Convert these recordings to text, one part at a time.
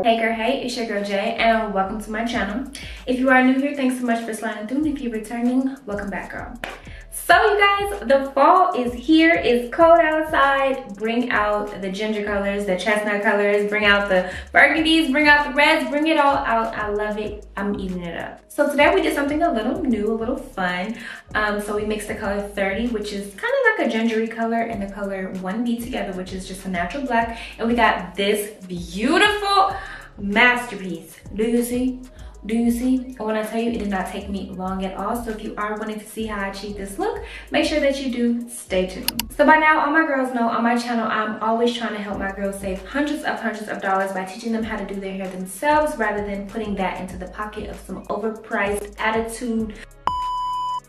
Hey girl, hey, it's your girl Jay, and welcome to my channel. If you are new here, thanks so much for sliding through, and if you're returning, welcome back, girl. So you guys, the fall is here. It's cold outside. Bring out the ginger colors, the chestnut colors, bring out the burgundies, bring out the reds, bring it all out. I love it. I'm eating it up. So today we did something a little new, a little fun. So we mixed the color 30, which is kind of like a gingery color, and the color 1B together, which is just a natural black. And we got this beautiful masterpiece. Do you see? Do you see? And when I tell you, it did not take me long at all. So if you are wanting to see how I achieve this look, make sure that you do stay tuned. So by now, all my girls know on my channel, I'm always trying to help my girls save hundreds of dollars by teaching them how to do their hair themselves rather than putting that into the pocket of some overpriced attitude,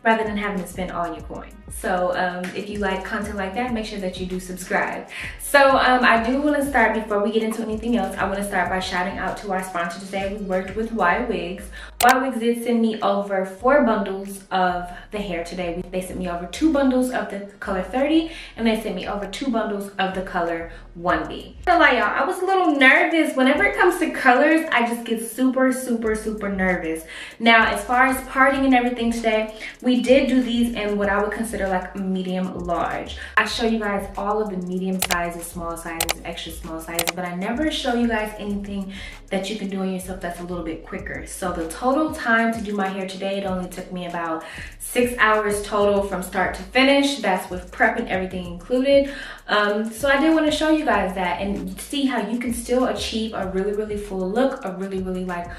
rather than having to spend all your coin. So if you like content like that, make sure that you do subscribe. So I do want to start, before we get into anything else, I want to start by shouting out to our sponsor today. We worked with Ywigs. Ywigs did send me over 4 bundles of the hair today. They sent me over 2 bundles of the color 30, and they sent me over 2 bundles of the color 1B. I'm gonna lie, y'all, I was a little nervous. Whenever it comes to colors, I just get super nervous. Now, as far as parting and everything today, we did do these in what I would consider like a medium large. I show you guys all of the medium sizes, small sizes, extra small sizes, but I never show you guys anything that you can do on yourself that's a little bit quicker. So the total time to do my hair today, it only took me about 6 hours total from start to finish. That's with prep and everything included. So I did want to show you guys that and see how you can still achieve a really full look, a really like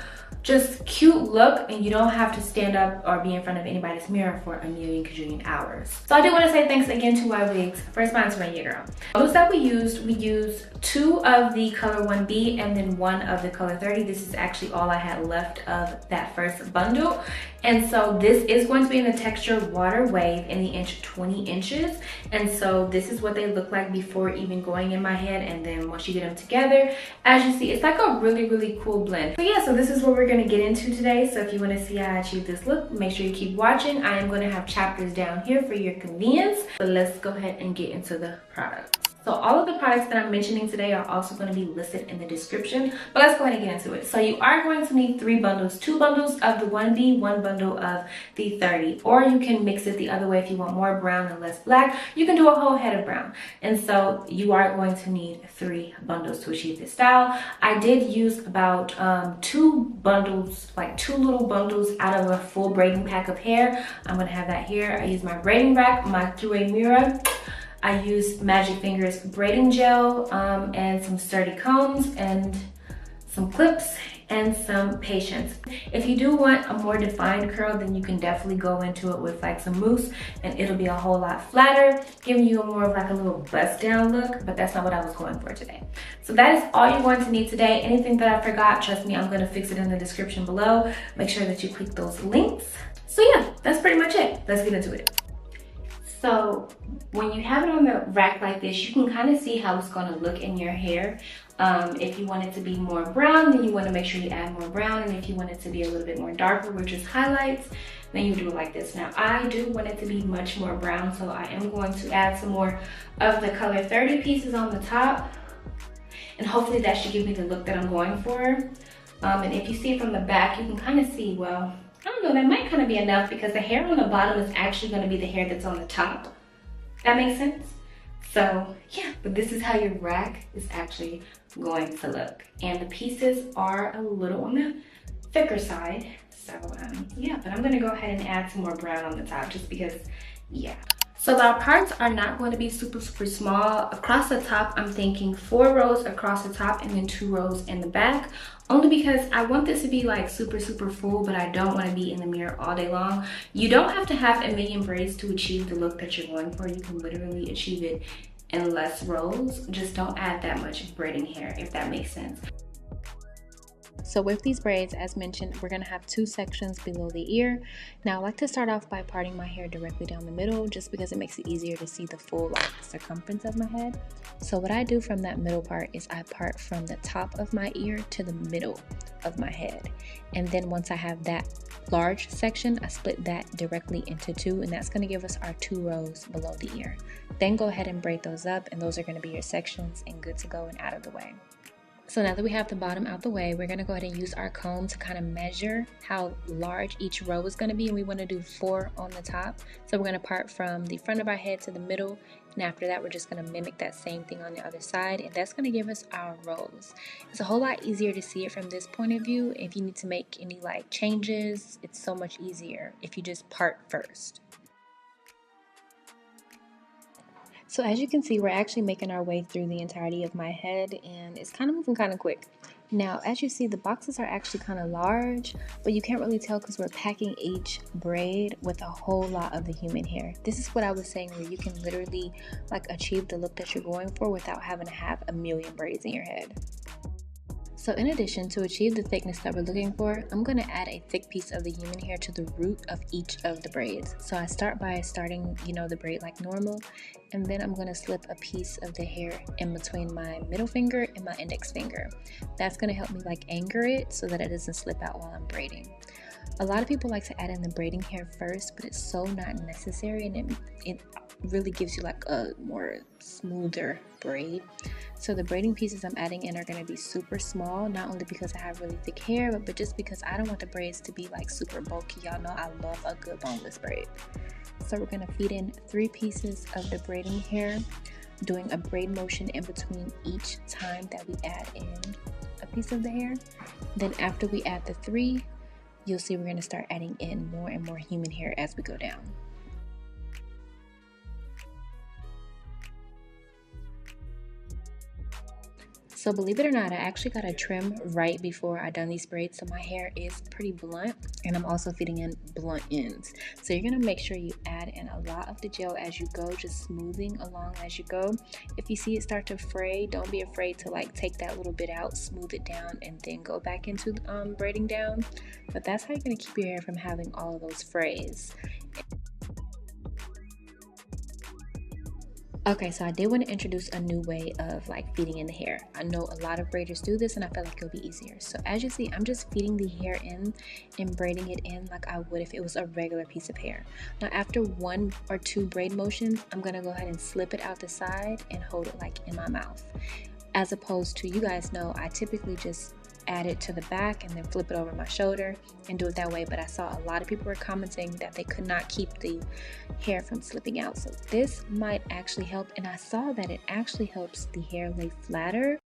just cute look, and you don't have to stand up or be in front of anybody's mirror for a million kajillion hours. So I do want to say thanks again to Ywigs for sponsoring your girl. Those that we used 2 of the color 1B and then 1 of the color 30. This is actually all I had left of that first bundle. And so this is going to be in the texture water wave in the inch 20 inches. And so this is what they look like before even going in my head. And then once you get them together, as you see, it's like a really cool blend. So yeah, so this is what we're going to get into today. So if you want to see how I achieve this look, make sure you keep watching. I am going to have chapters down here for your convenience. But let's go ahead and get into the products. So all of the products that I'm mentioning today are also going to be listed in the description, but let's go ahead and get into it. So you are going to need 3 bundles, 2 bundles of the 1B, 1 bundle of the 30, or you can mix it the other way if you want more brown and less black. You can do a whole head of brown. And so you are going to need 3 bundles to achieve this style. I did use about 2 bundles, like 2 little bundles out of a full braiding pack of hair. I'm going to have that here. I use my braiding rack, my 2-way mirror. I used Magic Fingers braiding gel and some sturdy combs and some clips and some patience. If you do want a more defined curl, then you can definitely go into it with like some mousse and it'll be a whole lot flatter, giving you more of like a little bust down look, but that's not what I was going for today. So that is all you're going to need today. Anything that I forgot, trust me, I'm going to fix it in the description below. Make sure that you click those links. So yeah, that's pretty much it. Let's get into it. So when you have it on the rack like this, you can kind of see how it's going to look in your hair. If you want it to be more brown, then you want to make sure you add more brown. And if you want it to be a little bit more darker, which is highlights, then you do it like this. Now I do want it to be much more brown, so I am going to add some more of the color 30 pieces on the top. And hopefully that should give me the look that I'm going for. And if you see it from the back, you can kind of see, well, I don't know, that might kind of be enough because the hair on the bottom is actually going to be the hair that's on the top. That makes sense? So yeah, but this is how your rack is actually going to look. And the pieces are a little on the thicker side. So yeah, but I'm going to go ahead and add some more brown on the top just because, yeah. So the parts are not going to be super small. Across the top, I'm thinking 4 rows across the top and then 2 rows in the back. Only because I want this to be like super full, but I don't want to be in the mirror all day long. You don't have to have a million braids to achieve the look that you're going for. You can literally achieve it in less rows. Just don't add that much braiding hair, if that makes sense. So with these braids, as mentioned, we're going to have 2 sections below the ear. Now I like to start off by parting my hair directly down the middle just because it makes it easier to see the full circumference of my head. So what I do from that middle part is I part from the top of my ear to the middle of my head. And then once I have that large section, I split that directly into 2, and that's going to give us our 2 rows below the ear. Then go ahead and braid those up, and those are going to be your sections and good to go and out of the way. So now that we have the bottom out the way, we're going to go ahead and use our comb to kind of measure how large each row is going to be, and we want to do 4 on the top. So we're going to part from the front of our head to the middle, and after that we're just going to mimic that same thing on the other side, and that's going to give us our rows. It's a whole lot easier to see it from this point of view. If you need to make any like changes, it's so much easier if you just part first. So as you can see, we're actually making our way through the entirety of my head, and it's kind of moving kind of quick. Now, as you see, the boxes are actually kind of large, but you can't really tell because we're packing each braid with a whole lot of the human hair. This is what I was saying, where you can literally like achieve the look that you're going for without having to have a million braids in your head. So in addition, to achieve the thickness that we're looking for, I'm going to add a thick piece of the human hair to the root of each of the braids. So I start by starting, the braid like normal, and then I'm going to slip a piece of the hair in between my middle finger and my index finger. That's going to help me like anchor it so that it doesn't slip out while I'm braiding. A lot of people like to add in the braiding hair first, but it's so not necessary, and it really gives you like a more smoother braid. So the braiding pieces I'm adding in are going to be super small, not only because I have really thick hair, but just because I don't want the braids to be like super bulky. Y'all know I love a good boneless braid. So we're going to feed in 3 pieces of the braiding hair, doing a braid motion in between each time that we add in a piece of the hair. Then after we add the 3, you'll see we're going to start adding in more and more human hair as we go down. So believe it or not, I actually got a trim right before I done these braids, so my hair is pretty blunt, and I'm also feeding in blunt ends. So you're gonna make sure you add in a lot of the gel as you go, just smoothing along as you go. If you see it start to fray, don't be afraid to like take that little bit out, smooth it down, and then go back into braiding down. But that's how you're gonna keep your hair from having all of those frays. Okay, so I did want to introduce a new way of like feeding in the hair. I know a lot of braiders do this, and I feel like it'll be easier. So as you see, I'm just feeding the hair in and braiding it in like I would if it was a regular piece of hair. Now after 1 or 2 braid motions, I'm going to go ahead and slip it out the side and hold it like in my mouth. As opposed to, you guys know, I typically just add it to the back and then flip it over my shoulder and do it that way, but I saw a lot of people were commenting that they could not keep the hair from slipping out. So this might actually help, and I saw that it actually helps the hair lay flatter.